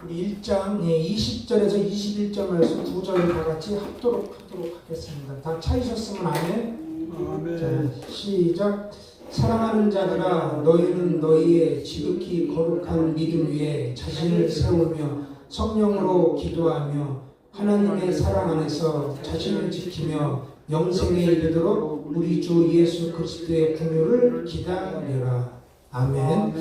우리 1장 20절에서 21절 말씀 두 절을 다 같이 합도록 하겠습니다. 다 찾으셨으면 아멘. 아멘. 자, 시작. 사랑하는 자들아, 너희는 너희의 지극히 거룩한 믿음 위에 자신을 세우며 성령으로 기도하며 하나님의 사랑 안에서 자신을 지키며 영생에 이르도록 우리 주 예수 그리스도의 긍휼을 기다려라. 아멘.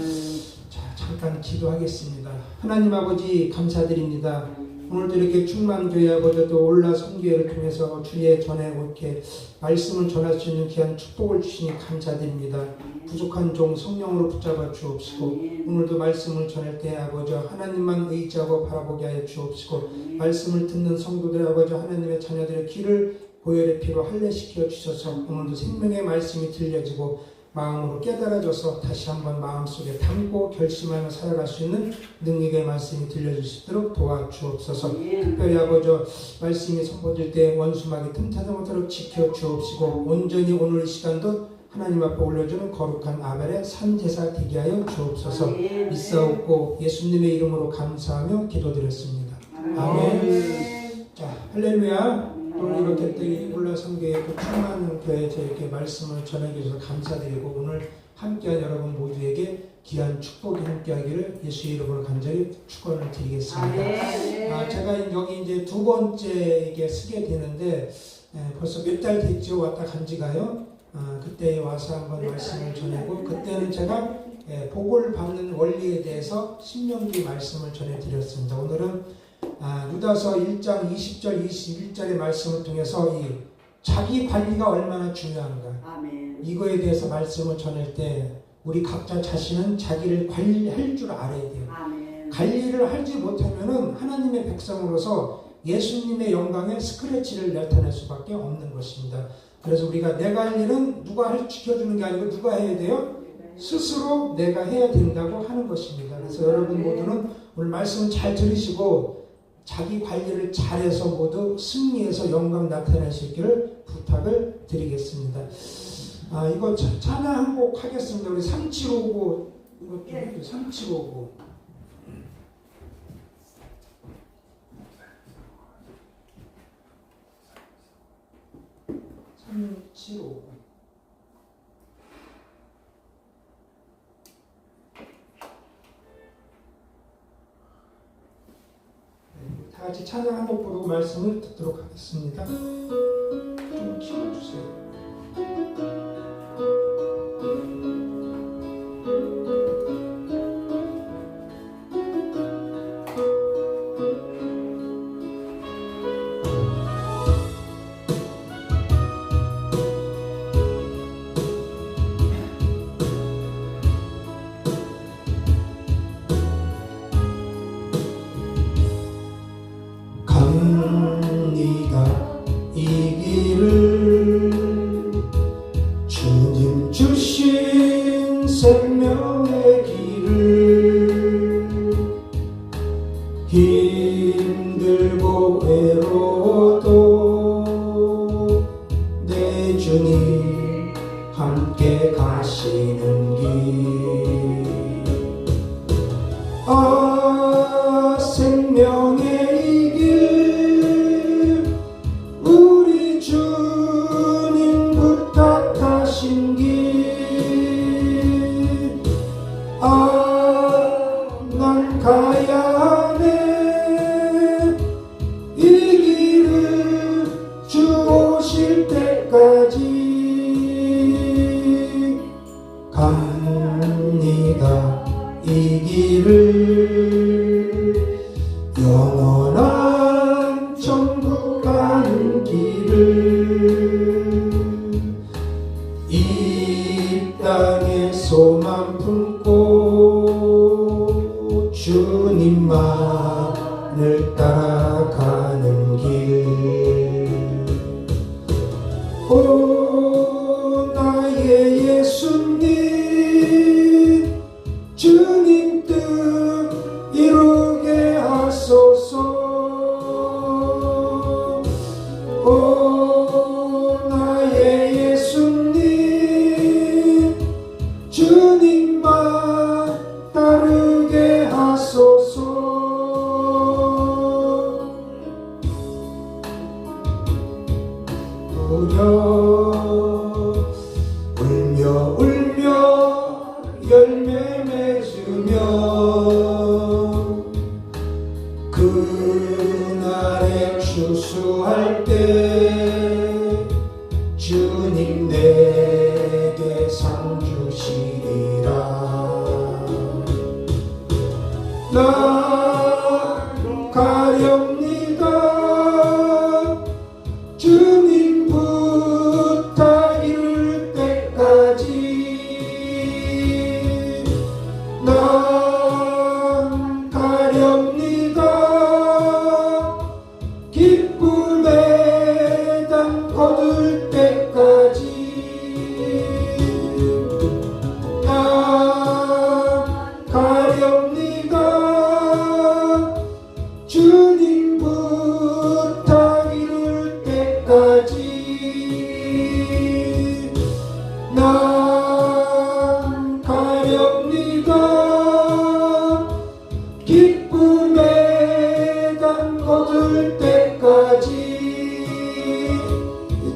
자, 잠깐 기도하겠습니다. 하나님 아버지 감사드립니다. 오늘도 이렇게 충만교회 아버지도 올라 선교회를 통해서 주의 전에 이렇게 말씀을 전할 수 있는 귀한 축복을 주시니 감사드립니다. 부족한 종 성령으로 붙잡아 주옵시고 오늘도 말씀을 전할 때 아버지 하나님만 의지하고 바라보게 하여 주옵시고 말씀을 듣는 성도들 아버지 하나님의 자녀들의 귀를 보혈의 피로 할례시켜 주셔서 오늘도 생명의 말씀이 들려지고 마음으로 깨달아져서 다시 한번 마음속에 담고 결심하며 살아갈 수 있는 능력의 말씀이 들려주시도록 도와주옵소서. 특별히 아버지 말씀이 선포될 때 원수막이 틈타지 못하도록 지켜주옵시고 온전히 오늘 이 시간도 하나님 앞에 올려주는 거룩한 아벨의 산제사 되게 하여 주옵소서. 믿사옵고 예수님의 이름으로 감사하며 기도드렸습니다. 아멘. 자, 할렐루야. 오늘 이렇게 또 올라선교회 그 충만한 교회에서 이렇게 말씀을 전하게 해주셔서 감사드리고 오늘 함께한 여러분 모두에게 귀한 축복이 함께하기를 예수의 이름으로 간절히 축원을 드리겠습니다. 제가 여기 이제 두 번째 이게 쓰게 되는데 벌써 몇 달 됐죠. 왔다 간지가요. 그때 와서 한번 말씀을 전하고 그때는 제가 복을 받는 원리에 대해서 신명기 말씀을 전해드렸습니다. 오늘은 유다서 1장 20절 21절의 말씀을 통해서 이 자기 관리가 얼마나 중요한가 아멘. 이거에 대해서 말씀을 전할 때 우리 각자 자신은 자기를 관리할 줄 알아야 돼요. 아멘. 관리를 하지 못하면은 하나님의 백성으로서 예수님의 영광에 스크래치를 나타낼 수밖에 없는 것입니다. 그래서 우리가 내 관리는 누가 지켜주는 게 아니고 누가 해야 돼요? 스스로 내가 해야 된다고 하는 것입니다. 그래서 여러분 모두는 오늘 말씀 잘 들으시고 자기 관리를 잘해서 모두 승리해서 영광 나타낼 수 있기를 부탁을 드리겠습니다. 이거 찬양 한 곡 하겠습니다. 우리 3759 이것도 3759 3759 다 같이 찬양 한 곡 부르고 말씀을 듣도록 하겠습니다. 좀 키워주세요. 갑니다 이 길을 주님 주신 생명의 길을 힘들고 외로워도 내 주님 함께 가시는 길 생명의 이 길 우리 주님 부탁하신 길 난 가야 하네 이 길을 주 오실 때까지 갑니다 이 길을 영원한 천국 가는 길을 이 땅에 소망 품고 주님만을 따라가는 길 오 나의 예수님 주님 뜻 이루게 하소서 오 나의 예수님 주님만 상 주시리라. 나 가렵니다. 주님 부탁 이룰 때까지 난 가렵니다. 기쁨의 당 거둘 때까지 난 가렵니다. 주님 부탁 이룰 때까지 난 가렵니다. 기쁨의 당 거둘 때까지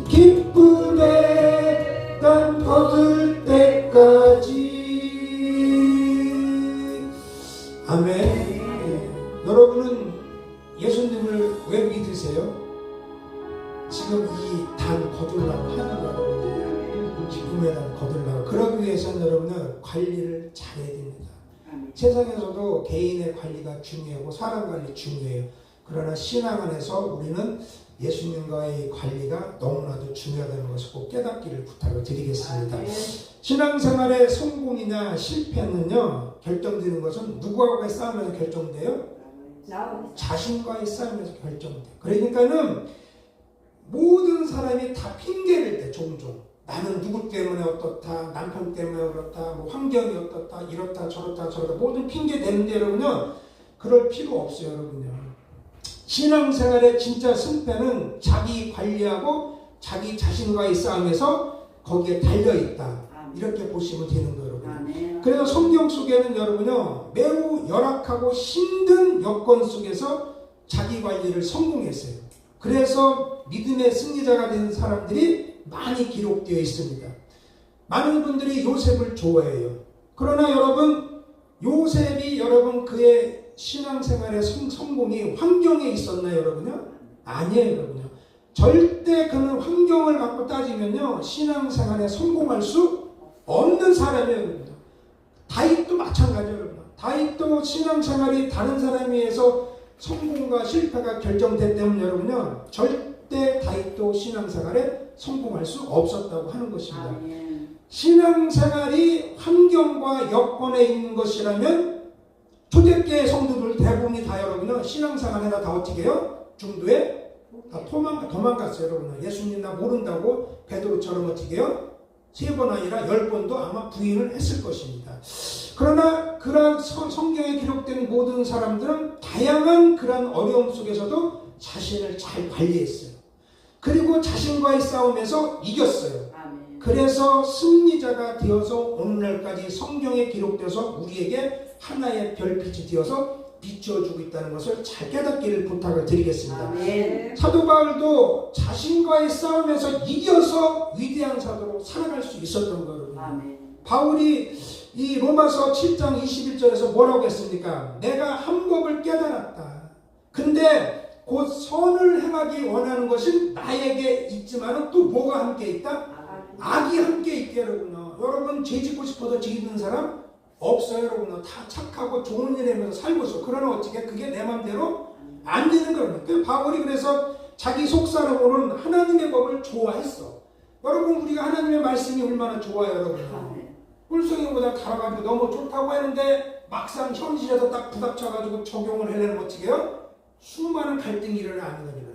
기쁨의 당 거둘 때까지. 아멘. 여러분은 예수님을 왜 믿으세요? 지금 이 단 거둘라고 하는 거예요. 기쁨의 단 거둘라고. 그러기 위해서는 여러분은 관리를 잘해야 됩니다. 세상에서도 개인의 관리가 중요하고 사람 관리 중요해요. 그러나 신앙 안에서 우리는 예수님과의 관리가 너무나도 중요하다는 것을 꼭 깨닫기를 부탁을 드리겠습니다. 신앙생활의 성공이냐 실패는요, 결정되는 것은 누구와의 싸움에서 결정돼요? 자신과의 싸움에서 결정돼요. 그러니까는 모든 사람이 다 핑계를 대. 종종 나는 누구 때문에 어떻다, 남편 때문에 그렇다, 뭐 환경이 어떻다, 이렇다 저렇다 저렇다 모든 핑계 대는데 여러분요, 그럴 필요 없어요. 여러분요, 신앙생활의 진짜 승패는 자기 관리하고 자기 자신과의 싸움에서 거기에 달려있다, 이렇게 보시면 되는 거예요. 여러분. 그래서 성경 속에는 여러분요, 매우 열악하고 힘든 여건 속에서 자기 관리를 성공했어요. 그래서 믿음의 승리자가 된 사람들이 많이 기록되어 있습니다. 많은 분들이 요셉을 좋아해요. 그러나 여러분, 요셉이 여러분 그의 신앙생활의 성공이 환경에 있었나요, 여러분요? 아니에요, 여러분요. 절대 그는 환경을 갖고 따지면요, 신앙생활에 성공할 수 없는 사람이에요, 여러분요. 다윗도 마찬가지예요, 여러분. 다윗도 신앙생활이 다른 사람에 의해서 성공과 실패가 결정된 때문에 여러분요, 절대 다윗도 신앙생활에 성공할 수 없었다고 하는 것입니다. 신앙생활이 환경과 여건에 있는 것이라면 초대교회 성도들 대부분이 다 여러분요, 신앙생활에다 다 어떻게 해요? 중도에 다 도망갔어요. 여러분, 예수님 나 모른다고 베드로처럼 어떻게 해요? 3번 아니라 10번도 아마 부인을 했을 것입니다. 그러나 그러한 성경에 기록된 모든 사람들은 다양한 그러한 어려움 속에서도 자신을 잘 관리했어요. 그리고 자신과의 싸움에서 이겼어요. 그래서 승리자가 되어서 오늘날까지 성경에 기록돼서 우리에게 하나의 별빛이 되어서 비추어주고 있다는 것을 잘 깨닫기를 부탁을 드리겠습니다. 아멘. 사도 바울도 자신과의 싸움에서 이겨서 위대한 사도로 살아갈 수 있었던 거예요. 바울이 이 로마서 7장 21절에서 뭐라고 했습니까? 내가 한 법을 깨달았다. 근데 곧 선을 행하기 원하는 것은 나에게 있지만 또 뭐가 함께 있다? 악이 함께 있게. 여러분 죄 짓고 싶어서 죄 짓는 사람 없어요. 여러분 다 착하고 좋은 일 하면서 살고 있어. 그러나 어떻게 그게 내 맘대로 안 되는 거예요. 바울이 그래서 자기 속사람으로는 하나님의 법을 좋아했어. 여러분 우리가 하나님의 말씀이 얼마나 좋아요. 여러분 꿀송이보다 달아가지고 너무 좋다고 했는데 막상 현실에서 딱 부닥쳐가지고 적용을 하려면 어떻게 해요? 수많은 갈등이 일어나는 거예요.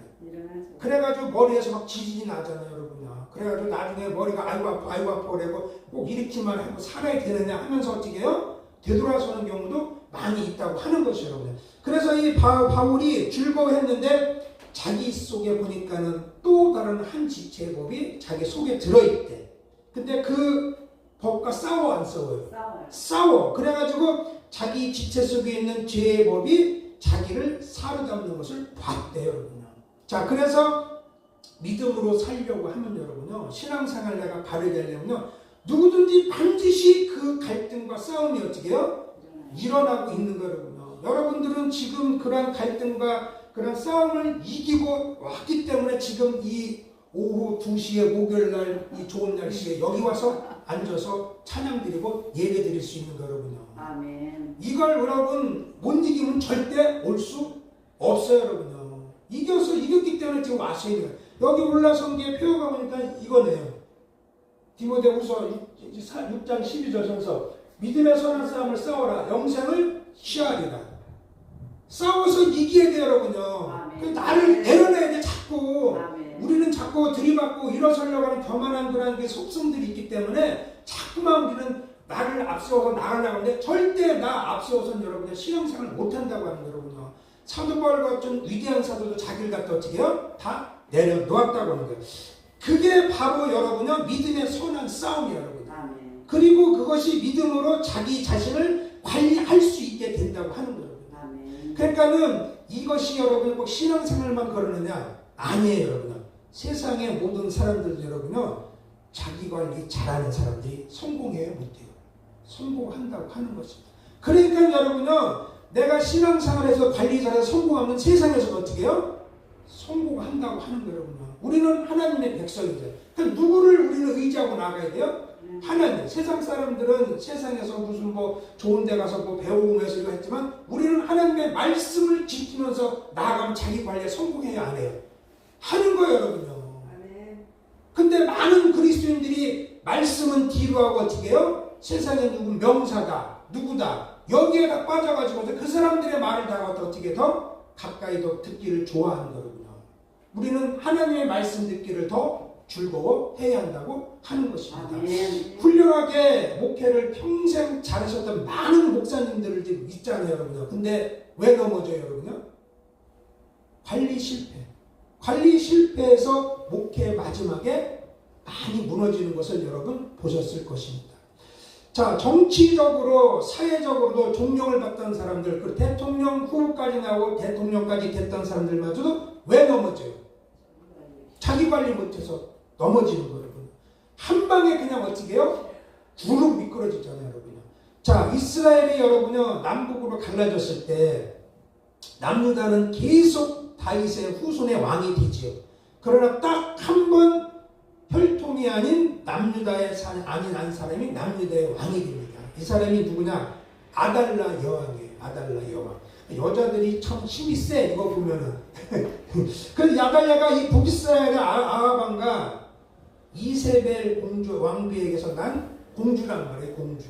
그래가지고 머리에서 막 지진이 나잖아요. 여러분요. 그래가지고 나중에 머리가 아이고 아파 그래고 꼭 일으키만 하고 살아야 되느냐 하면서 어떻게 해요? 되돌아서는 경우도 많이 있다고 하는 것이에요. 여러분. 그래서 이 바울이 즐거워했는데 자기 속에 보니까는 또 다른 한 지체의 법이 자기 속에 들어있대. 근데 그 법과 싸워 안 싸워요? 싸워. 그래가지고 자기 지체 속에 있는 죄의 법이 자기를 사로잡는 것을 봤대요. 여러분. 자, 그래서 믿음으로 살려고 하면 여러분요, 신앙생활 내가 바르게 하려면요, 누구든지 반드시 그 갈등과 싸움이 어떻게 해요? 일어나고 있는 거거든요. 여러분들은 지금 그런 갈등과 그런 싸움을 이기고 왔기 때문에 지금 이 오후 2시에 목요일 날 이 좋은 날씨에 여기 와서 앉아서 찬양 드리고 예배 드릴 수 있는 거 여러분요. 아멘. 이걸 여러분 못 이기면 절대 올 수 없어요 여러분요. 이겼기 때문에 지금 왔어야 돼요. 여기 올라선 게 표가 보니까 이거네요. 디모데후서 6장 12절 전서 믿음의 선한 싸움을 싸워라 영생을 취하리라. 싸워서 이겨야 돼요 여러분요. 나를 내려놔야 돼 자꾸. 우리는 자꾸 들이받고 일어서려고 하는 교만한 그런 게 속성들이 있기 때문에 자꾸만 우리는 나를 앞세워서 나가려고 하는데 절대 나 앞세워서는 여러분들 신앙생활을 못한다고 하는 거예요 여러분요. 사도 바울 같은 위대한 사도도 자기를 갖다 어떻게 해요? 다 내려놓았다고 하는 거예요. 그게 바로 여러분요 믿음의 선한 싸움이에요 여러분. 그리고 그것이 믿음으로 자기 자신을 관리할 수 있게 된다고 하는 거예요. 그러니까는 이것이 여러분 꼭 신앙생활만 그러느냐? 아니에요 여러분. 세상의 모든 사람들 여러분요 자기 관리 잘하는 사람들이 성공해요 못해요? 성공한다고 하는 것입니다. 그러니까 여러분요 내가 신앙생활에서 관리 잘해서 성공하면 세상에서 어떻게 해요? 성공한다고 하는 거예요 여러분요. 우리는 하나님의 백성이죠. 그럼 누구를 우리는 의지하고 나가야 돼요? 하나님. 세상 사람들은 세상에서 무슨 뭐 좋은 데 가서 뭐 배우면서 이거 했지만 우리는 하나님의 말씀을 지키면서 나아가면 자기 관리에 성공해야 안 해요? 하는 거예요 여러분요. 근데 많은 그리스도인들이 말씀은 뒤로 하고 어떻게 해요? 세상에 누구 명사다 누구다 여기에 다 빠져가지고 그 사람들의 말을 다 어떻게 더 가까이 더 듣기를 좋아하는 거거든요. 우리는 하나님의 말씀 듣기를 더 즐거워해야 한다고 하는 것입니다. 아멘. 훌륭하게 목회를 평생 잘하셨던 많은 목사님들을 지금 있잖아요 여러분요. 근데 왜 넘어져요 여러분요? 관리 실패. 관리 실패해서 목회 마지막에 많이 무너지는 것을 여러분 보셨을 것입니다. 자, 정치적으로 사회적으로도 존경을 받던 사람들, 그 대통령 후보까지 나오고 대통령까지 됐던 사람들마저도 왜 넘어져요? 자기 관리 못해서 넘어지는 거예요. 한 방에 그냥 어떻게 해요? 구름 미끄러지잖아요 여러분. 자, 이스라엘이 여러분요 남북으로 갈라졌을 때 남유다는 계속 다윗의 후손의 왕이 되지요. 그러나 딱 한 번 혈통이 아닌 남유다의 아닌 한 사람이 남유다의 왕이 됩니다. 이 사람이 누구냐? 아달라 여왕이에요. 아달라 여왕. 여자들이 참 힘이 세 이거 보면은. 그래서 아달라가 이 북이스라엘의 아하방과 이세벨 공주 왕비에게서 난 공주란 말이에요. 공주.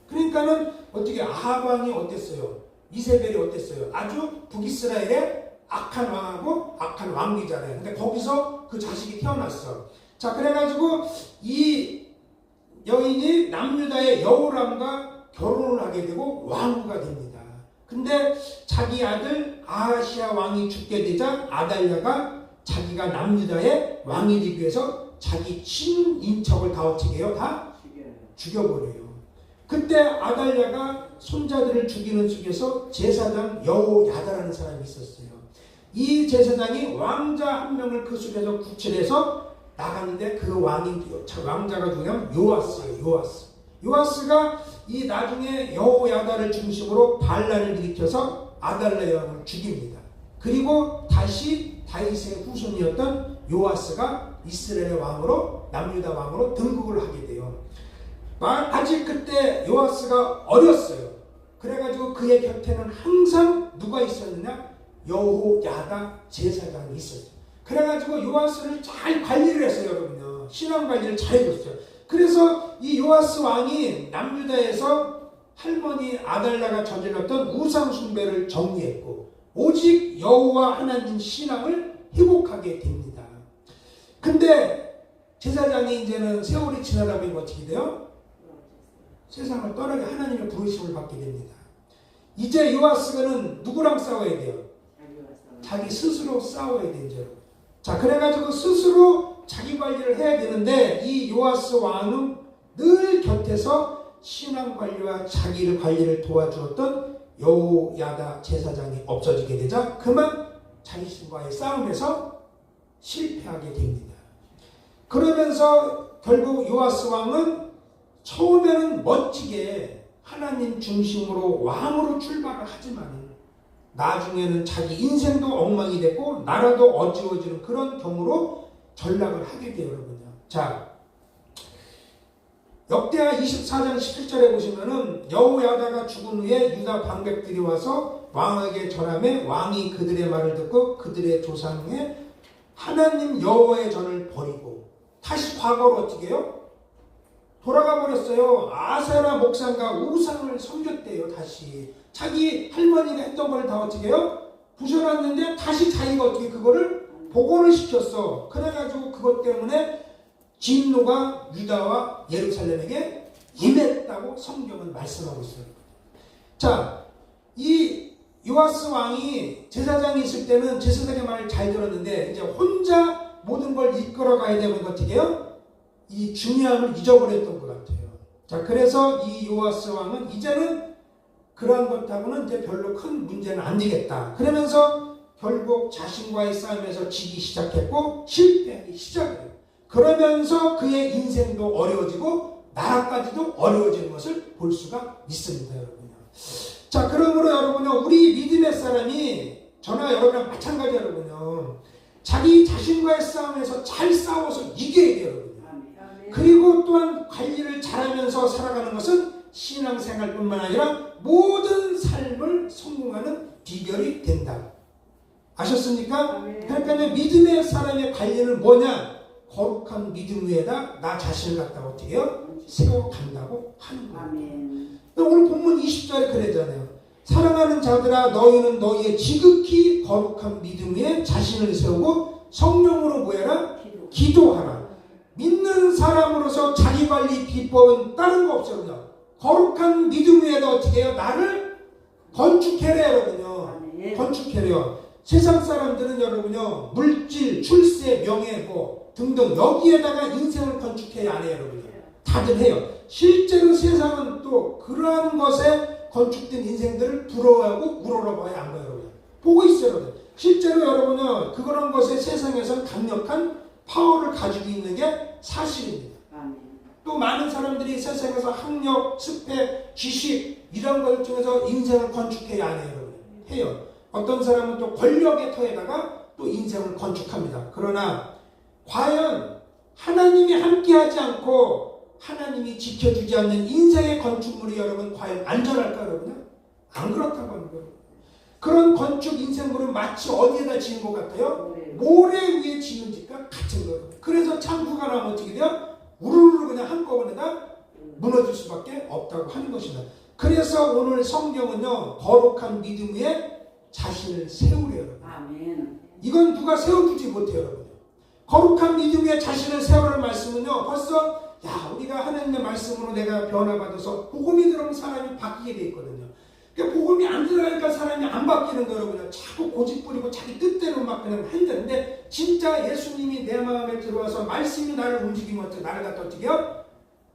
그러니까는 어떻게 아하방이 어땠어요? 이세벨이 어땠어요? 아주 북이스라엘의 악한 왕하고 악한 왕비잖아요. 근데 거기서 그 자식이 태어났어. 자, 그래가지고 이 여인이 남유다의 여호람과 결혼을 하게 되고 왕후가 됩니다. 근데 자기 아들 아하시아 왕이 죽게 되자 아달랴가 자기가 남유다의 왕이 되기 위해서 자기 친인척을 다 어떻게 해요? 다 죽여버려요. 그때 아달랴가 손자들을 죽이는 속에서 제사장 여호야다라는 사람이 있었어요. 이 제사장이 왕자 한 명을 그 속에서 구출해서 나갔는데 그 왕자가 누구냐면 요아스예요. 요아스가 이 나중에 여호야다를 중심으로 반란을 일으켜서 아달랴 여왕을 죽입니다. 그리고 다시 다윗의 후손이었던 요아스가 이스라엘의 왕으로 남유다 왕으로 등극을 하게 돼요. 아직 그때 요아스가 어렸어요. 그래가지고 그의 곁에는 항상 누가 있었느냐? 여호야다 제사장이 있었어요. 그래가지고 요아스를 잘 관리를 했어요 여러분요. 신앙 관리를 잘 해줬어요. 그래서 이 요아스 왕이 남유다에서 할머니 아달랴가 저질렀던 우상 숭배를 정리했고 오직 여호와 하나님 신앙을 회복하게 됩니다. 근데 제사장이 이제는 세월이 지나다 보니 어떻게 돼요? 세상을 떠나게 하나님의 부르심을 받게 됩니다. 이제 요아스는 누구랑 싸워야 돼요? 자기 스스로 싸워야 되죠. 자, 그래가지고 스스로 자기 관리를 해야 되는데 이 요아스 왕은 늘 곁에서 신앙 관리와 자기를 관리를 도와주었던 여호야다 제사장이 없어지게 되자 그만 자신과의 싸움에서 실패하게 됩니다. 그러면서 결국 요아스 왕은 처음에는 멋지게 하나님 중심으로 왕으로 출발을 하지만 나중에는 자기 인생도 엉망이 됐고 나라도 어지러지는 그런 경우로 전락을 하게 돼요 여러분요. 자, 역대하 24장 17절에 보시면은 여호야다가 죽은 후에 유다 방백들이 와서 왕에게 전하매 왕이 그들의 말을 듣고 그들의 조상의 하나님 여호와의 전을 버리고 다시 과거로 어떻게 해요? 돌아가 버렸어요. 아세라 목상과 우상을 섬겼대요. 다시 자기 할머니가 했던 걸 다 어떻게 해요? 부셔놨는데 다시 자기가 어떻게 그거를 복원을 시켰어. 그래가지고 그것 때문에 진노가 유다와 예루살렘에게 임했다고 성경은 말씀하고 있어요. 자, 이 요아스 왕이 제사장이 있을 때는 제사장의 말을 잘 들었는데 이제 혼자 모든 걸 이끌어 가야 되면 어떻게 해요? 이 중요함을 잊어버렸던 것 같아요. 자, 그래서 이 요아스 왕은 이제는 그러한 것하고는 이제 별로 큰 문제는 안 되겠다. 그러면서 결국 자신과의 싸움에서 지기 시작했고 실패하기 시작해요. 그러면서 그의 인생도 어려워지고 나라까지도 어려워지는 것을 볼 수가 있습니다, 여러분요. 자, 그러므로 여러분요, 우리 믿음의 사람이 저나 여러분이랑 마찬가지 여러분요, 자기 자신과의 싸움에서 잘 싸워서 이겨야 돼요, 여러분요. 그리고 또한 관리를 잘하면서 살아가는 것은 신앙생활뿐만 아니라 모든 삶을 성공하는 비결이 된다. 아셨습니까? 그러니까 믿음의 사람의 관리는 뭐냐? 거룩한 믿음 위에다 나 자신을 갖다가 어떻게 해요? 세워간다고 하는 거예요. 오늘 본문 20절에 그러잖아요. 사랑하는 자들아 너희는 너희의 지극히 거룩한 믿음 위에 자신을 세우고 성령으로 뭐해라? 기도하라. 믿는 사람으로서 자기관리 비법은 다른 거 없어요. 거룩한 믿음 위에다 어떻게 해요? 나를 건축해래요, 여러분요. 건축해래요. 세상 사람들은 여러분요, 물질, 출세, 명예, 뭐 등등 여기에다가 인생을 건축해야 안 해요, 여러분요. 다들 해요. 실제로 세상은 또 그러한 것에 건축된 인생들을 부러워하고 우러러봐야 안 봐요, 여러분. 보고 있어요, 여러분. 실제로 여러분요, 그런 것에 세상에서 강력한 파워를 가지고 있는 게 사실입니다. 또 많은 사람들이 세상에서 학력, 스펙, 지식 이런 것 중에서 인생을 건축해야 안 해요, 여러분. 해요. 어떤 사람은 또 권력의 터에다가 또 인생을 건축합니다. 그러나 과연 하나님이 함께하지 않고 하나님이 지켜주지 않는 인생의 건축물이 여러분 과연 안전할까요, 여러분? 안 그렇다고 하는 거예요. 그런 건축 인생물은 마치 어디에다 지은 것 같아요? 모래 위에 지은 집과 같은 거예요. 그래서 창수가 나면 어떻게 돼요? 우르르 그냥 한꺼번에 다 무너질 수밖에 없다고 하는 것입니다. 그래서 오늘 성경은요, 거룩한 믿음 위에 자신을 세우래요. 아멘. 이건 누가 세워주지 못해요, 여러분. 거룩한 믿음 위에 자신을 세우라는 말씀은요, 벌써 우리가 하나님의 말씀으로 내가 변화받아서 복음이 들어오면 사람이 바뀌게 돼 있거든요. 그러니까 복음이 안 들어가니까 사람이 안 바뀌는 거예요, 여러분. 자꾸 고집 부리고 자기 뜻대로 막 그냥 한다는데 진짜 예수님이 내 마음에 들어와서 말씀이 나를 움직이면 어떻게 나를 갖다 어떻게 해요?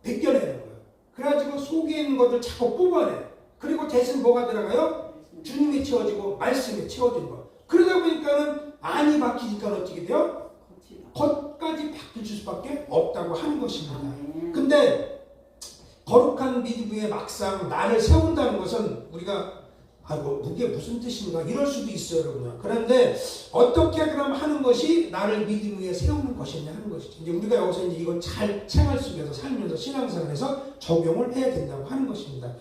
벗겨내는 거예요. 그래가지고 속에 있는 것들 자꾸 뽑아내. 그리고 대신 뭐가 들어가요? 주님이 채워지고 말씀이 채워지는 거예요. 그러다 보니까는 안이 바뀌니까 어떻게 돼요? 겉까지 바뀔 수밖에 없다고 하는 것입니다. 근데 거룩한 믿음 위에 막상 나를 세운다는 것은 우리가 그게 무슨 뜻인가 이럴 수도 있어요, 여러분. 그런데 어떻게 그럼 하는 것이 나를 믿음 위에 세우는 것이냐 하는 것이죠. 이제 우리가 여기서 이제 이걸 잘 생활 속에서 살면서 신앙생활에서 적용을 해야 된다고 하는 것입니다.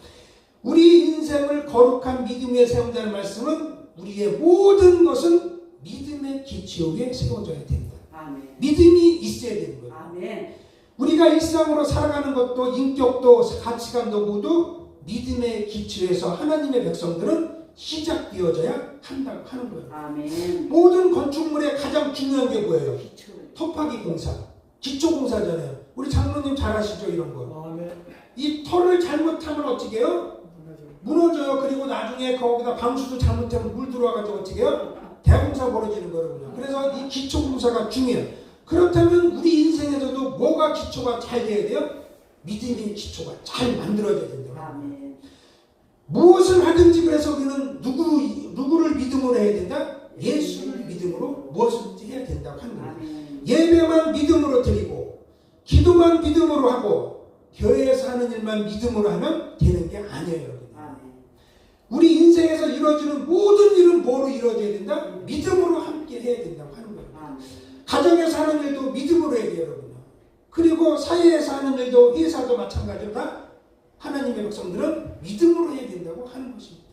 우리 인생을 거룩한 믿음 위에 세운다는 말씀은 우리의 모든 것은 믿음의 기초 위에 세워져야 된다. 아멘. 믿음이 있어야 되는 거예요. 아멘. 우리가 일상으로 살아가는 것도 인격도 가치관도 모두 믿음의 기초에서 하나님의 백성들은 시작되어져야 한다고 하는 거예요. 아멘. 모든 건축물의 가장 중요한 게 뭐예요? 기초. 터파기 공사, 기초 공사잖아요. 우리 장로님 잘 아시죠, 이런 거. 아멘. 이 터를 잘못하면 어떻게 해요? 무너져요. 그리고 나중에 거기다 방수도 잘못하면 물 들어와가지고 어떻게 해요? 대공사 벌어지는 거거든요. 그래서 이 기초 공사가 중요해요. 그렇다면 우리 인생에서도 뭐가 기초가 잘 돼야 돼요? 믿음의 기초가 잘 만들어져야 된다. 아멘. 무엇을 하든지 그래서 우리는 누구를 믿음으로 해야 된다? 예수를 믿음으로 무엇이든지 해야 된다고 하는 거예요. 예배만 믿음으로 드리고 기도만 믿음으로 하고 교회에서 하는 일만 믿음으로 하면 되는 게 아니에요, 여러분. 우리 인생에서 이루어지는 모든 일은 뭐로 이루어져야 된다? 믿음으로 함께 해야 된다고 하는 거예요. 가정에서 하는 일도 믿음으로 해야 돼요, 여러분. 그리고 사회에서 하는 일도 회사도 마찬가지로 다 하나님의 백성들은 믿음으로 해야 된다고 하는 것입니다.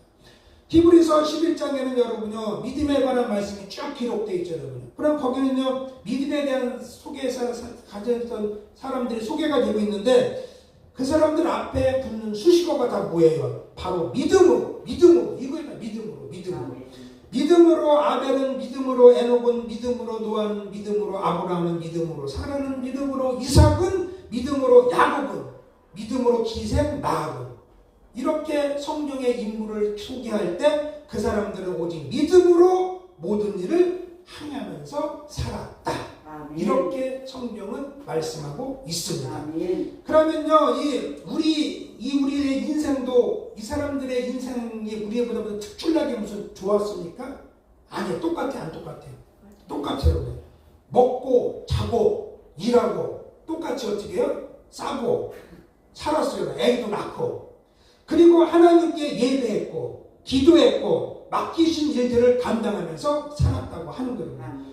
히브리서 11장에는 여러분요 믿음에 관한 말씀이 쭉 기록되어 있죠. 여러분. 그럼 거기는요 믿음에 대한 소개에서 가졌던 사람들이 소개가 되고 있는데 그 사람들 앞에 붙는 수식어가 다 뭐예요? 바로 믿음으로 이거다. 믿음으로 아벨은 믿음으로, 에녹은 믿음으로, 노아는 믿음으로, 아브라함은 믿음으로, 사라는 믿음으로, 이삭은 믿음으로, 야곱은 믿음으로, 기생, 나합은 이렇게 성경의 인물을 소개할 때 그 사람들은 오직 믿음으로 모든 일을 행하면서 살았다. 아멘. 이렇게 성경은 말씀하고 있습니다. 아멘. 그러면요, 우리의 인생도 이 사람들의 인생이 우리보다 특출나게 무슨 좋았습니까? 아니요, 안 똑같아요. 똑같아요. 먹고 자고 일하고 똑같이 어떻게 해요? 싸고 살았어요. 애기도 낳고. 그리고 하나님께 예배했고 기도했고 맡기신 일들을 감당하면서 살았다고 하는 거예요.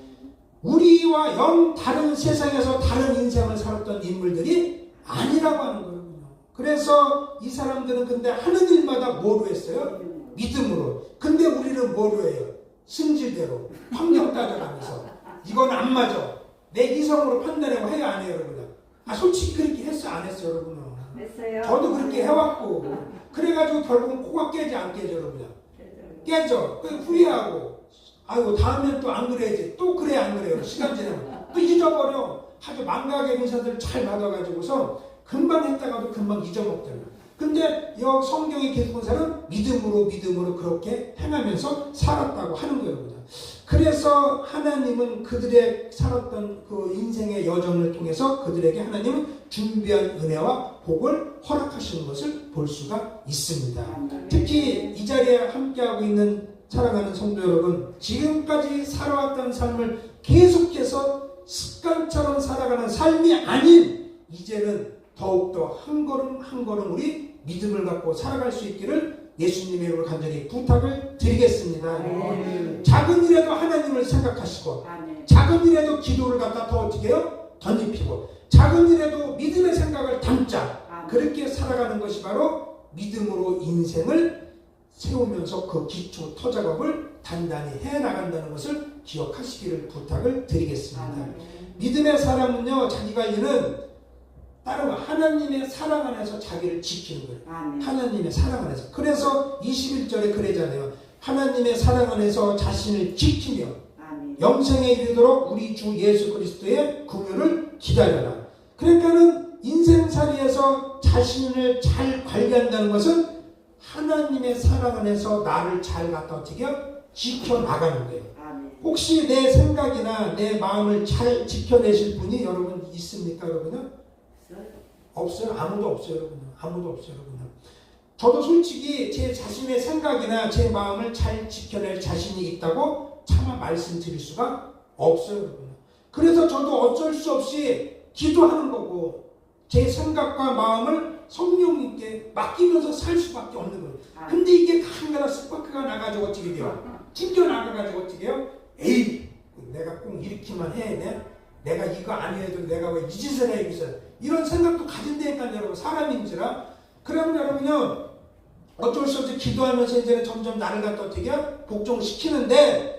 우리와 영 다른 세상에서 다른 인생을 살았던 인물들이 아니라고 하는 거예요. 그래서 이 사람들은 근데 하는 일마다 뭐로 했어요? 믿음으로. 근데 우리는 뭐로 해요? 승질대로 환경 따져가면서 이건 안 맞아. 내 이성으로 판단하고 해야 안 해요, 여러분? 솔직히 그렇게 했어요, 안 했어요, 여러분? 했어요. 저도 그렇게 해왔고 그래가지고 결국은 코가 깨지 안 깨져, 여러분? 깨져. 후회하고 아이고 다음엔 또 안 그래야지. 또 그래 안 그래요. 시간 지나면 또 잊어버려. 아주 망각의 인사들 잘 받아가지고서 금방 했다가도 금방 잊어먹더라고요. 근데 이 성경의 계속사는 믿음으로 그렇게 행하면서 살았다고 하는 거예요. 그래서 하나님은 그들의 살았던 그 인생의 여정을 통해서 그들에게 하나님은 준비한 은혜와 복을 허락하시는 것을 볼 수가 있습니다. 특히 이 자리에 함께하고 있는 사랑하는 성도 여러분, 지금까지 살아왔던 삶을 계속해서 습관처럼 살아가는 삶이 아닌 이제는 더욱더 한 걸음 한 걸음 우리 믿음을 갖고 살아갈 수 있기를 예수님의 이름으로 간절히 부탁을 드리겠습니다. 작은 일에도 하나님을 생각하시고 작은 일에도 기도를 갖다 더 어떻게 해요? 덧입히고 작은 일에도 믿음의 생각을 담자. 그렇게 살아가는 것이 바로 믿음으로 인생을 세우면서 그 기초 터작업을 단단히 해나간다는 것을 기억하시기를 부탁을 드리겠습니다. 믿음의 사람은요 자기 관리는 따로 하나님의 사랑 안에서 자기를 지키는 거예요. 하나님의 사랑 안에서. 그래서 21절에 그러잖아요. 하나님의 사랑 안에서 자신을 지키며 영생에 이르도록 우리 주 예수 그리스도의 긍휼을 기다려라. 그러니까는 인생살이에서 자신을 잘 관리한다는 것은 하나님의 사랑 안에서 나를 잘 갖다 어떻게 지켜나가는 거예요. 혹시 내 생각이나 내 마음을 잘 지켜내실 분이 여러분 있습니까? 여러분은? 없어요. 아무도 없어요. 여러분. 아무도 없어요. 여러분. 저도 솔직히 제 자신의 생각이나 제 마음을 잘 지켜낼 자신이 있다고 차마 말씀드릴 수가 없어요. 여러분. 그래서 저도 어쩔 수 없이 기도하는 거고 제 생각과 마음을 성령님께 맡기면서 살 수밖에 없는 거예요. 근데 이게 가끔가다 습박해가 나가지고 어떻게 돼요? 튕겨 나가가지고 어떻게 해요? 에이, 내가 꼭 이렇게만 해야 돼? 내가 이거 안 해도 내가 왜 이 짓을 해야겠어? 이런 생각도 가진다니까 여러분. 사람인지라. 그러면 여러분요 어쩔 수 없이 기도하면서 이제는 점점 나를 갖다 어떻게 복종시키는데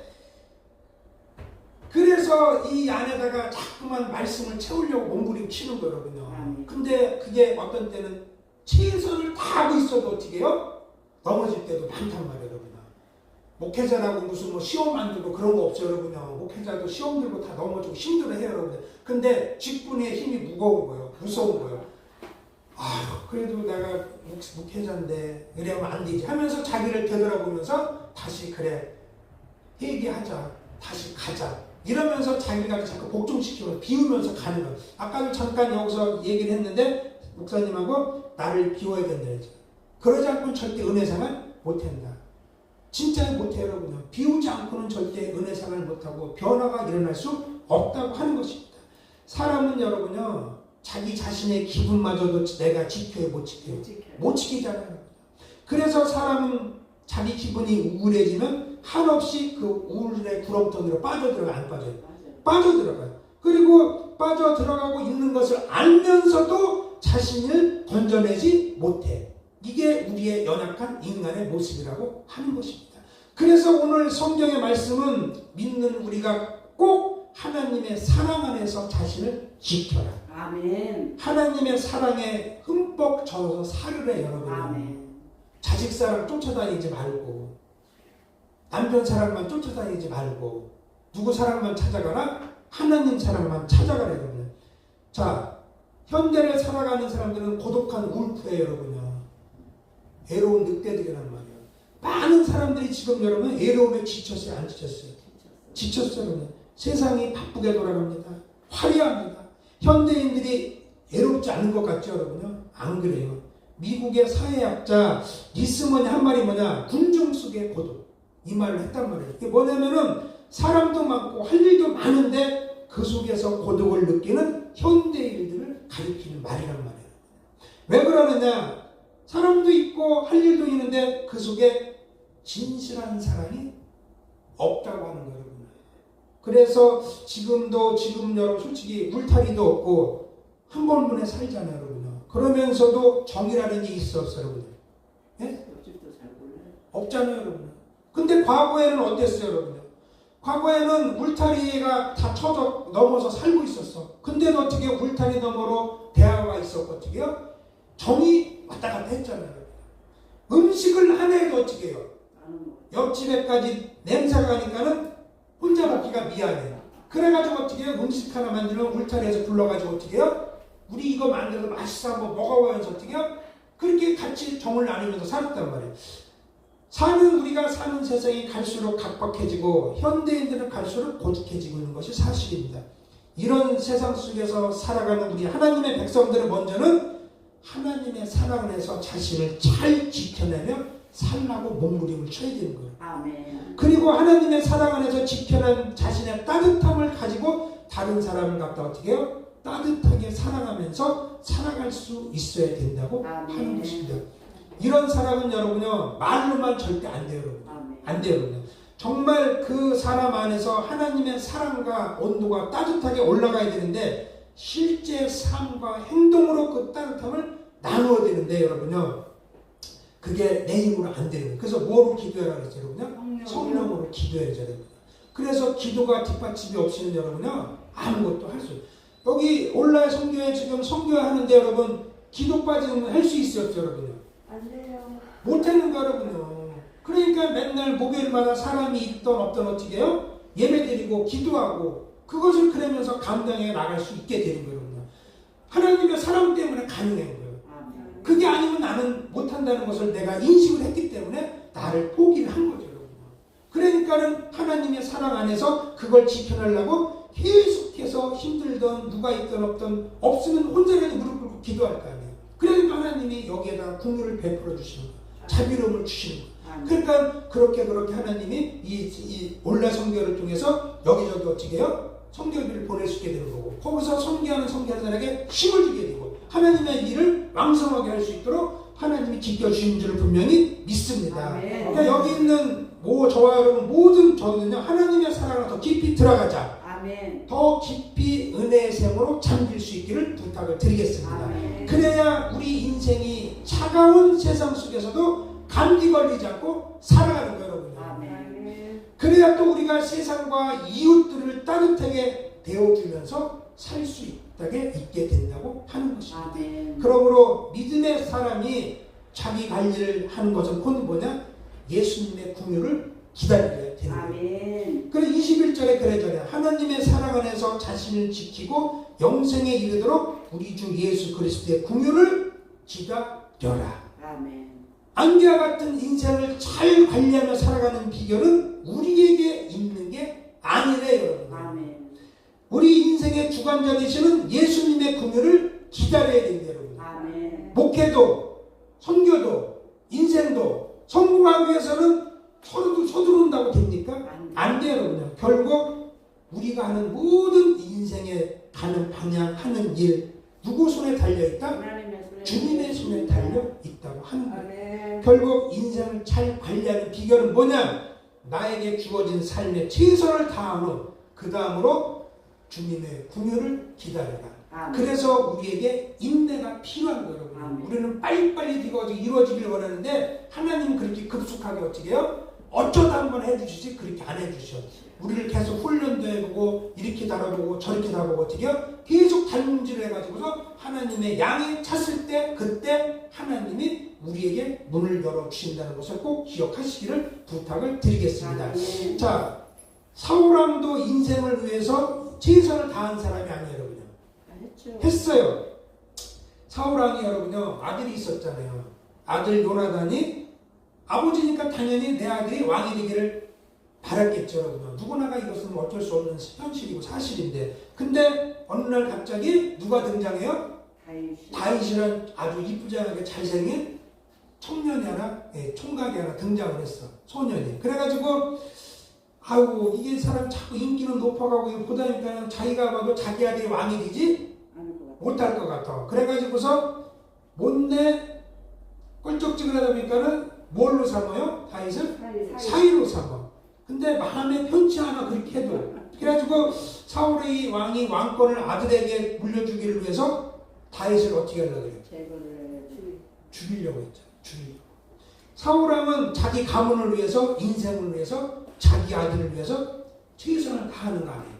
그래서 이 안에다가 자꾸만 말씀을 채우려고 몸부림치는 거예요, 여러분요. 근데 그게 어떤 때는 최선을 다하고 있어도 어떻게 해요? 넘어질 때도 많단 말이에요, 여러분요. 목회자라고 무슨 시험 안 들고 그런 거 없어요, 여러분요. 목회자도 시험 들고 다 넘어지고 힘들어해요, 여러분들. 근데 직분의 힘이 무거운 거예요. 무서운 거예요. 아휴, 그래도 내가 목회자인데 이러면 안 되지 하면서 자기를 되돌아보면서 다시 그래 회개하자, 다시 가자 이러면서 자기가 자꾸 복종시키고 비우면서 가는 거예요. 아까도 잠깐 여기서 얘기를 했는데 목사님하고 나를 비워야 된다 했죠. 그러지 않고는 절대 은혜생활 못한다. 진짜 못해요, 여러분. 비우지 않고는 절대 은혜생활 못하고 변화가 일어날 수 없다고 하는 것입니다. 사람은 여러분요 자기 자신의 기분마저도 내가 지켜요, 못 지켜요? 못 지키잖아요. 그래서 사람은 자기 기분이 우울해지면 한없이 그 우울의 구렁텅이로 빠져들어가 안 빠져요? 빠져들어가요. 그리고 빠져 들어가고 있는 것을 알면서도 자신을 건져내지 못해. 이게 우리의 연약한 인간의 모습이라고 하는 것입니다. 그래서 오늘 성경의 말씀은 믿는 우리가 꼭 하나님의 사랑 안에서 자신을 지켜라. 아멘. 하나님의 사랑에 흠뻑 젖어서 살으래 여러분. 아멘. 자식 사랑 쫓아다니지 말고, 남편 사랑만 쫓아다니지 말고, 누구 사랑만 찾아가라? 하나님 사랑만 찾아가라 여러분. 자, 현대를 살아가는 사람들은 고독한 울프예요 여러분요. 외로운 늑대들이란 말이에요. 많은 사람들이 지금 여러분 외로움에 지쳤어요, 안 지쳤어요? 지쳤어요 여러분. 세상이 바쁘게 돌아갑니다. 화려합니다. 현대인들이 외롭지 않은 것 같죠 여러분요? 안 그래요. 미국의 사회학자 리스먼이 한 말이 뭐냐? 군중 속의 고독, 이 말을 했단 말이에요. 이게 뭐냐면은 사람도 많고 할 일도 많은데 그 속에서 고독을 느끼는 현대인들을 가리키는 말이란 말이에요. 왜 그러느냐? 사람도 있고 할 일도 있는데 그 속에 진실한 사랑이 없다고 하는 거예요. 그래서 지금 여러분 솔직히 울타리도 없고 한 번분에 살잖아요 여러분요. 그러면서도 정이라는 게 있었어요 여러분. 예? 없잖아요 여러분. 근데 과거에는 어땠어요 여러분? 과거에는 울타리가 다 쳐져 넘어서 살고 있었어. 근데도 어떻게 울타리 너머로 대화가 있었고 어떻게요? 정이 왔다 갔다 했잖아요. 음식을 하나 해도 어떻게 해요? 옆집에까지 냄새가 가니까는 혼자 먹기가 미안해. 그래가지고 어떻게 해요? 음식 하나 만들면 울타리에서 불러가지고 어떻게 해요? 우리 이거 만들어서 맛있어 한번 먹어보면서 어떻게 해요? 그렇게 같이 정을 나누면서 살았단 말이에요. 우리가 사는 세상이 갈수록 각박해지고 현대인들은 갈수록 고독해지고 있는 것이 사실입니다. 이런 세상 속에서 살아가는 우리 하나님의 백성들은 먼저는 하나님의 사랑 안에서 자신을 잘 지켜내며 살라고 몸부림을 쳐야 되는 거예요. 아멘. 그리고 하나님의 사랑 안에서 지켜낸 자신의 따뜻함을 가지고 다른 사람을 갖다 어떻게 해요? 따뜻하게 사랑하면서 살아갈 수 있어야 된다고 하는 것입니다. 이런 사람은 여러분요 말로만 절대 안 돼요 여러분. 안 돼요 여러분. 정말 그 사람 안에서 하나님의 사랑과 온도가 따뜻하게 올라가야 되는데 실제 삶과 행동으로 그 따뜻함을 나누어야 되는데 여러분요 그게 내 힘으로 안 되는 거예요. 그래서 뭐로 기도해라 그랬어요 여러분요? 성령으로 기도해야 되는 거예요. 그래서 기도가 뒷받침이 없이는 여러분요 아무것도 할 수 없어요. 여기 온라인 선교회 지금 선교하는데 여러분 기도 빠지면 할 수 있었죠 여러분요? 안 돼요. 못하는 거 여러분요. 그러니까 맨날 목요일마다 사람이 있던 없던 어떻게 해요? 예배 드리고 기도하고 그것을 그러면서 감당해 나갈 수 있게 되는 거예요. 하나님의 사랑 때문에 가능한 거예요. 그게 아니면 나는 못한다는 것을 내가 인식을 했기 때문에 나를 포기를 한 거죠. 그러니까는 하나님의 사랑 안에서 그걸 지켜내려고 계속해서 힘들던 누가 있던 없던 없으면 혼자라도 무릎 꿇고 기도할 거 아니에요. 그러니까 하나님이 여기에다가 긍휼을 베풀어 주시는 거예요. 자비로움을 주시는 거예요. 그러니까 그렇게 하나님이 이 온라인 선교를 통해서 여기저기 어떻게 해요? 선교비를 보낼 수 있게 되는 거고 거기서 선교하는 선교사들에게 힘을 주게 되고 하나님의 일을 왕성하게 할 수 있도록 하나님이 지켜주신 줄을 분명히 믿습니다. 그러니까 여기 있는 저와 여러분 모든 저는요 하나님의 사랑을 더 깊이 들어가자. 아멘. 더 깊이 은혜의 샘으로 잠길 수 있기를 부탁을 드리겠습니다. 아멘. 그래야 우리 인생이 차가운 세상 속에서도 감기 걸리지 않고 살아가는 거예요 여러분. 아멘. 그래야 또 우리가 세상과 이웃들을 따뜻하게 대어주면서 살 수 있게 된다고 하는 것입니다. 아멘. 그러므로 믿음의 사람이 자기 관리를 하는 것은 곧 뭐냐? 예수님의 긍휼을 기다려야 되는 거예요. 아멘. 그래서 21절에 그러잖아요. 하나님의 사랑 안에서 자신을 지키고 영생에 이르도록 우리 주 예수 그리스도의 긍휼을 기다려라. 아멘. 안개와 같은 인생을 잘 관리하며 살아가는 비결은 우리에게 있는 게 아니래요, 여러분. 아멘. 우리 인생의 주관자 되시는 예수님의 긍휼을 기다려야 된대요, 여러분. 아멘. 목회도, 선교도, 인생도 성공하기 위해서는 서두른다고 됩니까? 안 돼요, 여러분. 결국 우리가 하는 모든 인생에 가는 방향, 하는 일, 누구 손에 달려있다? 주님의 손에 달려있다고 하는 거예요. 결국 인생을 잘 관리하는 비결은 뭐냐? 나에게 주어진 삶에 최선을 다하는 그 다음으로 주님의 궁유를 기다려라. 아멘. 그래서 우리에게 인내가 필요한 거예요. 여러분. 아멘. 우리는 빨리빨리 이루어지길 원하는데 하나님은 그렇게 급속하게 어떻게 해요? 어쩌다 한번 해주시지 그렇게 안 해주셔. 우리를 계속 훈련도 해보고 이렇게 다뤄보고 저렇게 다뤄보고 어떻게 해요? 계속 단문질을 해가지고서 하나님의 양에 찼을 때 그때 하나님이 우리에게 문을 열어주신다는 것을 꼭 기억하시기를 부탁을 드리겠습니다. 아멘. 자, 사울왕도 인생을 위해서 최선을 다한 사람이 아니에요, 여러분요. 했죠. 했어요. 사울왕이 여러분요 아들이 있었잖아요. 아들 요나단이 아버지니까 당연히 내 아들이 왕이 되기를 바랐겠죠, 여러분. 누구나가 이것은 어쩔 수 없는 현실이고 사실인데, 근데 어느 날 갑자기 누가 등장해요? 다윗이라는 아주 이쁘장하게 잘생긴 청년이 하나, 총각이 하나 등장을 했어. 소년이. 그래가지고 아이고 이게 사람 자꾸 인기는 높아가고 보다 보니까 자기가 봐도 자기 아들이 왕이 되지 못할 것 같아. 그래가지고서 못내 껄쩍지근하다 보니까는 뭘로 삼아요? 다윗을? 사위로 삼아. 근데 마음에 편치 않아 그렇게 해도. 그래가지고 사울의 왕이 왕권을 아들에게 물려주기를 위해서 다윗을 어떻게 하려고 그래요? 죽이려고 했죠. 죽이려고. 사울왕은 자기 가문을 위해서, 인생을 위해서, 자기 아들을 위해서 최선을 다하는 거 아니에요.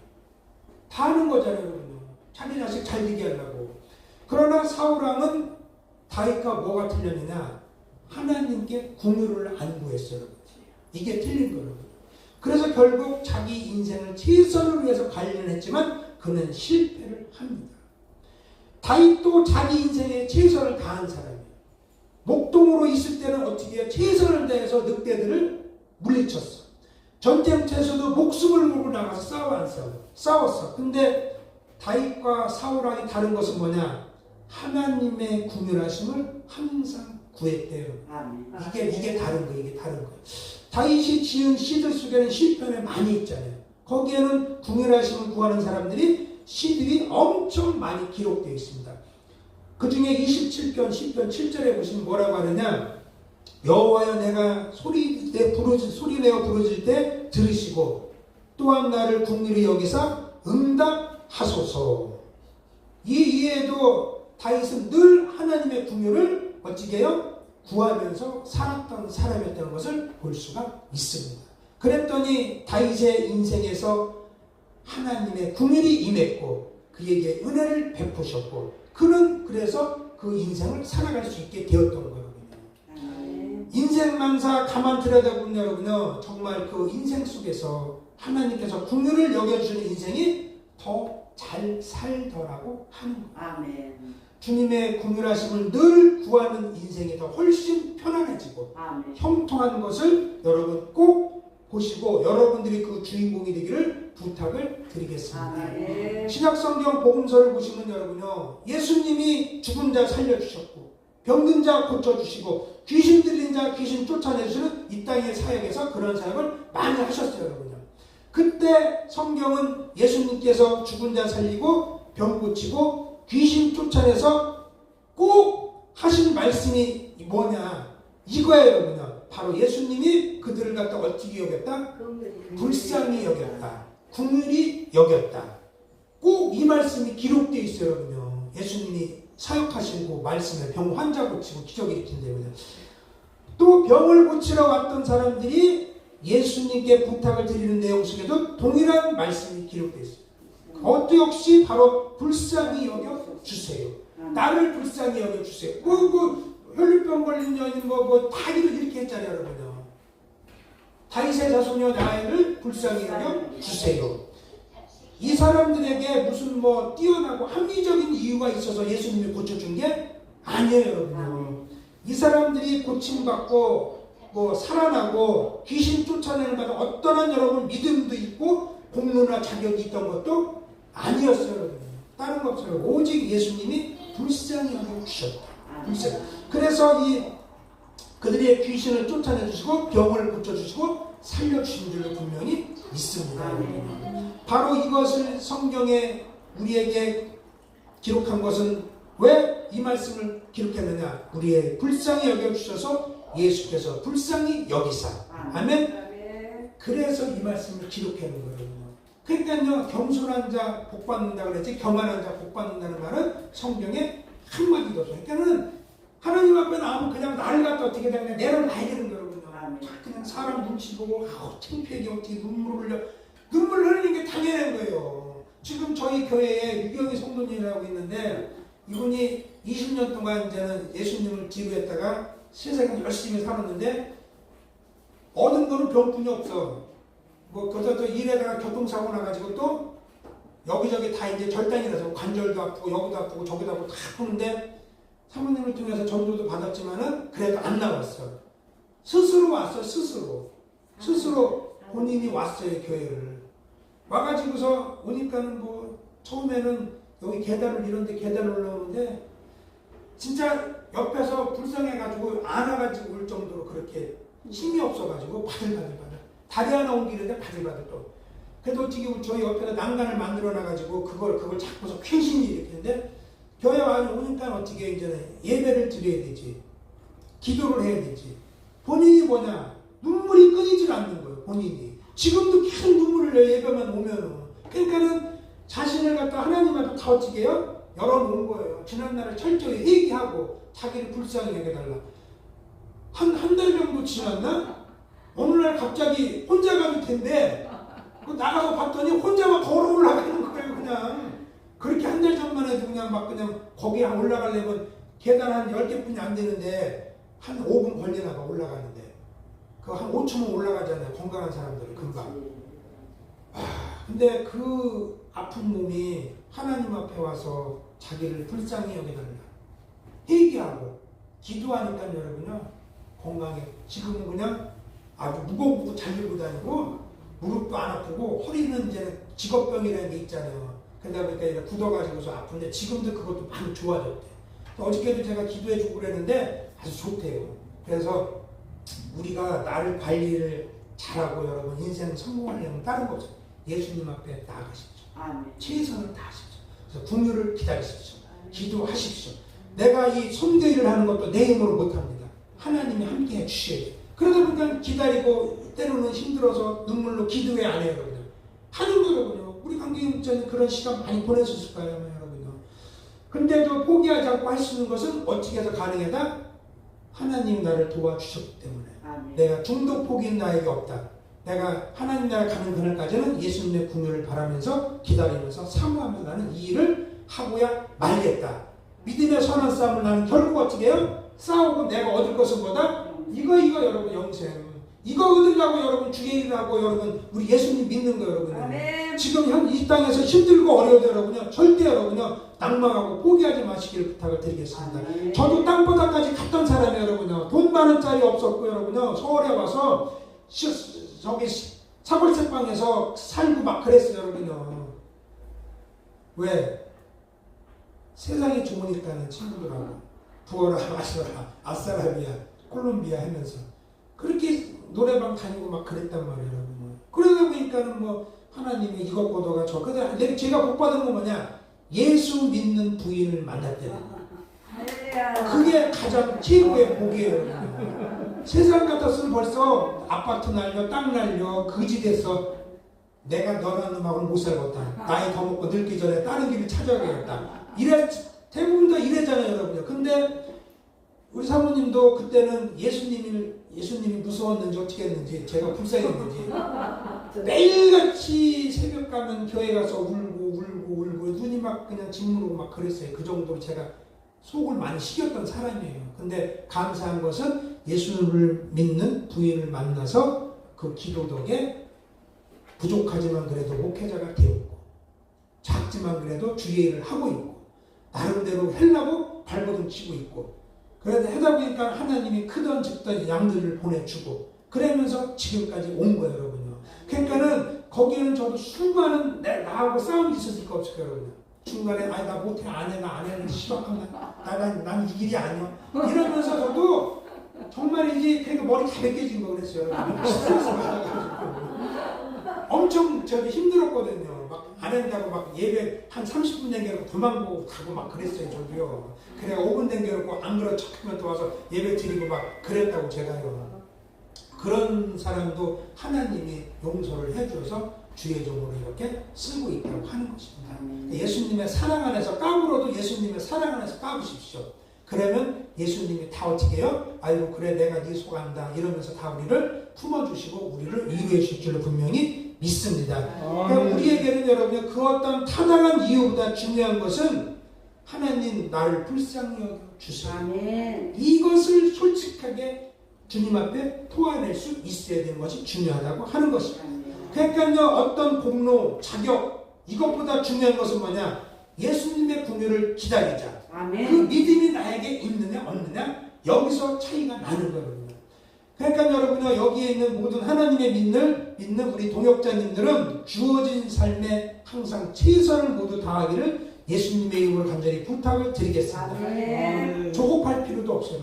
다하는 거잖아요, 여러분. 자기 자식 잘 되게 하려고. 그러나 사울왕은 다윗과 뭐가 틀렸느냐? 하나님께 궁유를 안 구했어요. 이게 틀린 거예요. 그래서 결국 자기 인생을 최선을 위해서 관리를 했지만 그는 실패를 합니다. 다윗도 자기 인생에 최선을 다한 사람이에요. 목동으로 있을 때는 어떻게 해요? 최선을 다해서 늑대들을 물리쳤어. 전쟁터에서도 목숨을 걸고 나가서 싸워 안 싸워? 싸웠어. 근데 다윗과 사울왕이 다른 것은 뭐냐? 하나님의 궁유하심을 항상 구했대요. 이게 다른 거예요. 이게 다른 거예요. 다윗이 지은 시들 속에는 시편에 많이 있잖아요. 거기에는 궁유하심을 구하는 사람들이 시들이 엄청 많이 기록되어 있습니다. 그 중에 27편 10편 7절에 보시면 뭐라고 하느냐? 여호와여 내가 소리 내어 부르짖을 때 들으시고 또한 나를 궁휼히 여기사 응답하소서. 이 이외에도 다윗은 늘 하나님의 궁유를 어찌게 해요? 구하면서 살았던 사람이었다는 것을 볼 수가 있습니다. 그랬더니 다윗의 인생에서 하나님의 궁율이 임했고 그에게 은혜를 베푸셨고 그는 그래서 그 인생을 살아갈 수 있게 되었던 거예요. 인생만사 가만 들여다보면 여러분요 정말 그 인생 속에서 하나님께서 궁율을 여겨주시는 인생이 더 잘 살더라고 하는 거예요. 아멘. 주님의 궁휼하심을 늘 구하는 인생이 더 훨씬 편안해지고 아멘. 형통한 것을 여러분 꼭 보시고 여러분들이 그 주인공이 되기를 부탁을 드리겠습니다. 아멘. 신약성경 복음서를 보시면 여러분요 예수님이 죽은 자 살려주셨고 병든 자 고쳐주시고 귀신 들린 자 귀신 쫓아내주시는 이 땅의 사역에서 그런 사역을 많이 하셨어요. 여러분요. 그때 성경은 예수님께서 죽은 자 살리고 병 고치고 귀신 쫓아내서 꼭 하신 말씀이 뭐냐 이거예요. 여러분요. 바로 예수님이 그들을 갖다 어떻게 여겼다? 불쌍히 여겼다. 궁휼히 여겼다. 꼭 이 말씀이 기록되어 있어요. 여러분요. 예수님이 사역하시고 말씀에 병 환자 고치고 기적 일으킨다고요. 또 병을 고치러 왔던 사람들이 예수님께 부탁을 드리는 내용 속에도 동일한 말씀이 기록되어 있어요. 그것도 역시 바로 불쌍히 여겨주세요. 나를 불쌍히 여겨주세요. 혈류병 걸린 여인 다 이렇게 했잖아요. 여러분요. 다윗의 자손여 나를 불쌍히 여겨주세요. 이 사람들에게 무슨 뛰어나고 합리적인 이유가 있어서 예수님이 고쳐준 게 아니에요. 여러분요. 이 사람들이 고침받고 살아나고 귀신 쫓아내는 것은 어떠한 여러분 믿음도 있고 공로나 자격이 있던 것도 아니었어요. 여러분. 다른 거 없어요. 오직 예수님이 불쌍히 여겨주셨다. 그래서 그들의 귀신을 쫓아내주시고 병을 고쳐주시고 살려주신 줄로 분명히 있습니다. 바로 이것을 성경에 우리에게 기록한 것은 왜 이 말씀을 기록했느냐? 우리의 불쌍히 여겨주셔서 예수께서 불쌍히 여기사. 아멘? 그래서 이 말씀을 기록하는 거예요. 그러니까요, 겸손한 자 복 받는다 그랬지, 교만한 자 복 받는다는 말은 성경에 한마디도 없어요. 그러니까는 하나님 앞에 나오면 그냥 나를 갖다 어떻게 그냥 내려놔야 되는 거예요. 그냥 사람 눈치 보고 창피하게 어떻게 눈물을 흘려. 눈물 흘리는 게 당연한 거예요. 지금 저희 교회에 유경희 성도님이라고 있는데 이분이 20년 동안 이제는 예수님을 지도했다가 세상에 열심히 살았는데 얻은 거는 병뿐이 없어. 뭐 그러다 또 일에다가 교통사고 나가지고 또 여기저기 다 이제 절단이라서 관절도 아프고 여기도 아프고 저기도 아프고 다 아프는데 사모님을 통해서 전도도 받았지만은 그래도 안 나왔어. 스스로 왔어. 스스로 본인이 왔어요. 교회를 와가지고서 오니까는 뭐 처음에는 여기 계단을 이런데 계단을 올라오는데 진짜 옆에서 불쌍해가지고 안아가지고 올 정도로 그렇게 힘이 없어가지고 바들바들 다리 하나 옮기는데 바들바들 또. 그래도 어떻게 저희 옆에다 난간을 만들어놔가지고 그걸 잡고서 쾌신이 일으키는데 교회 오니까 어떻게 이제는 예배를 드려야 되지, 기도를 해야 되지. 본인이 뭐냐, 눈물이 끊이질 않는 거예요. 본인이 지금도 계속 눈물을 내요. 예배만 오면은. 그러니까는 자신을 갖다 하나님 앞에 다 어떻게 해요? 열어놓은 거예요. 지난날을 철저히 회개하고 자기를 불쌍히 여겨달라. 한 달 정도 지났나? 어느 날 갑자기 혼자 가도 텐데 나가서 봤더니 혼자만 걸어 올라가는 거예요. 그냥 그렇게 한 달 전만 해도 그냥 막 그냥 거기에 올라가려면 계단 한 10개뿐이 안 되는데 한 5분 걸리나 봐 올라가는데. 그 한 5초면 올라가잖아요. 건강한 사람들은 금방. 근데 그 아픈 몸이 하나님 앞에 와서 자기를 불쌍히 여겨달라 회개하고 기도하니까 여러분요 건강해. 지금은 그냥 아주 무거워 잘 들고 다니고 무릎도 안 아프고 허리는 이제 직업병이라는 게 있잖아요. 그러다 보니까 이제 굳어가지고서 아픈데 지금도 그것도 많이 좋아졌대. 어저께도 제가 기도해주고 그랬는데 아주 좋대요. 그래서 우리가 나를 관리를 잘하고 여러분 인생 성공하려면 다른 거죠. 예수님 앞에 나아가십시오. 최선을 다하십시오. 그래서 궁유를 기다리십시오. 기도하십시오. 내가 이 선교일을 하는 것도 내 힘으로 못합니다. 하나님이 함께 해주셔야 돼요. 그러다 보니까 기다리고 때로는 힘들어서 눈물로 기도회 안 해요. 여러분. 하는 거거든요. 우리 관계인자는 그런 시간 많이 보내셨을 거예요. 여러분요. 근데도 포기하지 않고 할 수 있는 것은 어떻게 해서 가능하다? 하나님이 나를 도와주셨기 때문에. 내가 중독 포기는 나에게 없다. 내가 하나님 나라 가는 그날까지는 예수님의 궁유를 바라면서 기다리면서 사모하며 나는 이 일을 하고야 말겠다. 믿음의 선한 싸움을 나는 결국 어떻게 해요? 싸우고 내가 얻을 것은 뭐다? 이거 여러분 영생. 이거 얻으려고 여러분 주의 일을 하고 여러분 우리 예수님 믿는 거 여러분. 지금 이 땅에서 힘들고 어려워도 여러분요 절대 여러분요 낭망하고 포기하지 마시기를 부탁을 드리겠습니다. 저도 땅바닥까지 갔던 사람이 여러분요 돈 많은 짤이 없었고 여러분요 서울에 와서 저기 사골세방에서 살고 막 그랬어요 여러분요. 왜? 세상이 좋으니까는 친구들하고 부어라 마셔라 아싸라비아 콜롬비아 하면서 그렇게 노래방 다니고 막 그랬단 말이에요 여러분. 그러다 보니까는 뭐 하나님이 이것 보도가 저 근데 제가 복 받은 건 뭐냐? 예수 믿는 부인을 만났대요. 그게 가장 최고의 복이에요 여러분. 세상 같았으면 벌써 아파트 날려 땅 날려 거지 돼서 내가 너라는 음악을 못 살겠다. 나이 더 먹고 늙기 전에 다른 길을 찾아가야겠다. 대부분 다 이래잖아요 여러분요. 근데 우리 사모님도 그때는 예수님이 무서웠는지 어떻게 했는지 제가 불쌍했는지 매일같이 새벽 가면 교회 가서 울고 눈이 막 그냥 짓무르고 막 그랬어요. 그 정도로 제가 속을 많이 식였던 사람이에요. 근데 감사한 것은 예수를 믿는 부인을 만나서 그 기도 덕에 부족하지만 그래도 목회자가 되었고 작지만 그래도 주의 일을 하고 있고 나름대로 하려고 발버둥 치고 있고 그래도 하다 보니까 하나님이 크던 작던 양들을 보내주고 그러면서 지금까지 온 거예요 여러분요. 그러니까는 거기에는 저도 수많은 나하고 싸움이 있었을 거 없을 거예요 여러분. 중간에 아니 나 못해 아내는 싫어하면 난 이 길이 아니야 이러면서 저도 정말이지 그러니까 머리 다 벗겨진 거 그랬어요 여러분. 스트레스 받아가지고 엄청 저기 힘들었거든요. 막 안 한다고 막 예배 한 30분 된게놓고 도망가고 가고 막 그랬어요 저도요. 그래 5분 된게놓고 안 그런 척하면 또 와서 예배 드리고 막 그랬다고 제가요. 그런 사람도 하나님이 용서를 해줘서 주의 종으로 이렇게 쓰고 있다고 하는 것입니다. 예수님의 사랑 안에서 까불어도 예수님의 사랑 안에서 까부십시오. 그러면 예수님이 다 어떻게 해요? 아이고 그래 내가 네 속안다 이러면서 다 우리를 품어주시고 우리를 위로해 주실 줄로 분명히 믿습니다. 그러니까 우리에게는 여러분 그 어떤 타당한 이유보다 중요한 것은 하나님 나를 불쌍히 여겨주세요. 아멘. 이것을 솔직하게 주님 앞에 토해낼 수 있어야 되는 것이 중요하다고 하는 것입니다. 그러니까요 어떤 공로, 자격 이것보다 중요한 것은 뭐냐? 예수님의 궁유를 기다리자. 아멘. 그 믿음이 나에게 있느냐 없느냐 여기서 차이가 나는 거거든요. 그러니까 여러분요 여기에 있는 모든 하나님의 믿는 우리 동역자님들은 주어진 삶에 항상 최선을 모두 다하기를 예수님의 이름으로 간절히 부탁을 드리겠습니다. 아멘. 조급할 필요도 없어요.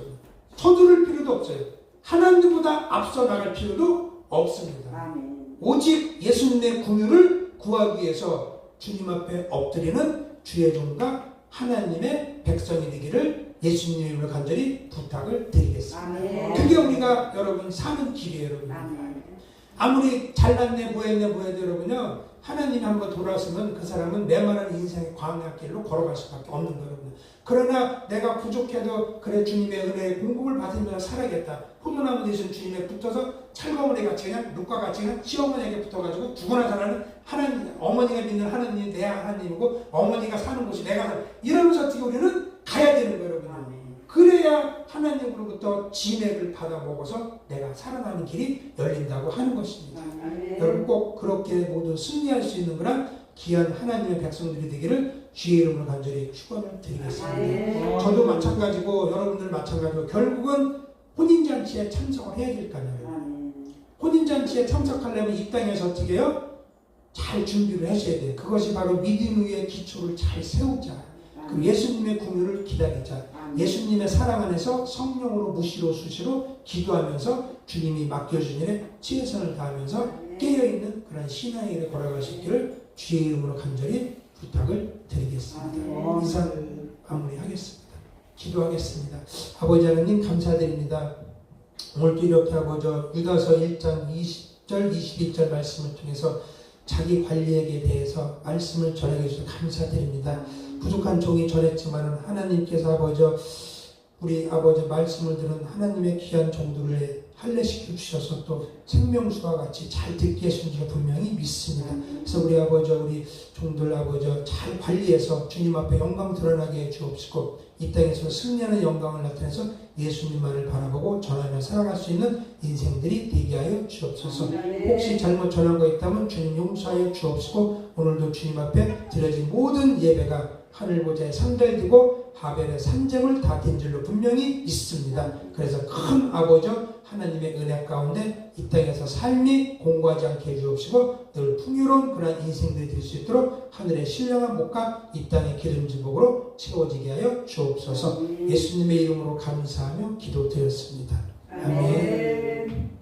서두를 필요도 없어요. 하나님보다 앞서 나갈 필요도 없습니다. 아멘. 오직 예수님의 궁유를 구하기 위해서 주님 앞에 엎드리는 주의 종과 하나님의 백성이 되기를 예수님의 이름으로 간절히 부탁을 드리겠습니다. 아멘. 그게 우리가 여러분 사는 길이에요. 여러분. 아멘. 아무리 잘났네 뭐해도 여러분요 하나님이 한번 돌아서면 그 사람은 메마른 인생의 광야길로 걸어갈 수밖에 없는 거예요. 그러나 내가 부족해도 그래 주님의 은혜에 공급을 받으면서 살아야겠다. 포도나무 대신 주님에 붙어서 찰거머리 같이 그냥 룩과 같이 그냥 시어머니에게 붙어가지고 죽어나 살아는 하나님, 어머니가 믿는 하나님이 내 하나님이고 어머니가 사는 곳이 내가 사는 이러면서 어떻게 우리는 가야 되는 거예요. 여러분. 그래야 하나님으로부터 진액을 받아 먹어서 내가 살아나는 길이 열린다고 하는 것입니다. 여러분 꼭 그렇게 모두 승리할 수 있는 그런 귀한 하나님의 백성들이 되기를 주의 이름으로 간절히 축원을 드리겠습니다. 저도 마찬가지고 여러분들 마찬가지고 결국은 혼인잔치에 참석을 해야 될 거 아니에요. 혼인잔치에 참석하려면 이 땅에서 어떻게 해요? 잘 준비를 하셔야 돼요. 그것이 바로 믿음 위에 기초를 잘 세우자. 그 예수님의 궁유를 기다리자. 예수님의 사랑 안에서 성령으로 무시로 수시로 기도하면서 주님이 맡겨준 일에 최선을 다하면서 깨어있는 그런 신앙의 일에 걸어가실 길을 주의 이름으로 간절히 부탁을 드리겠습니다. 이상 마무리하겠습니다. 기도하겠습니다. 아버지 하나님 감사드립니다. 오늘도 이렇게 아버지 유다서 1장 20절 22절 말씀을 통해서 자기 관리에게 대해서 말씀을 전하게 해주셔서 감사드립니다. 부족한 종이 전했지만 하나님께서 아버지 우리 아버지 말씀을 들은 하나님의 귀한 종들을 할례시켜 주셔서 또 생명수와 같이 잘 듣게 하신 줄 분명히 믿습니다. 그래서 우리 아버지 우리 종들 아버지 잘 관리해서 주님 앞에 영광 드러나게 해 주옵시고 이 땅에서 승리하는 영광을 나타내서 예수님만을 바라보고 전하며 살아갈 수 있는 인생들이 되게 하여 주옵소서. 혹시 잘못 전한 거 있다면 주님 용서하여 주옵시고 오늘도 주님 앞에 드려진 모든 예배가 하늘 보좌에 상달되고 하벨의 산점을 다 된 줄로 분명히 있습니다. 그래서 큰 아버지 하나님의 은혜 가운데 이 땅에서 삶이 공고하지 않게 해주옵시고 늘 풍요로운 그런 인생들이 될 수 있도록 하늘의 신령한 목과 이 땅의 기름진 복으로 채워지게 하여 주옵소서. 예수님의 이름으로 감사하며 기도드렸습니다. 아멘.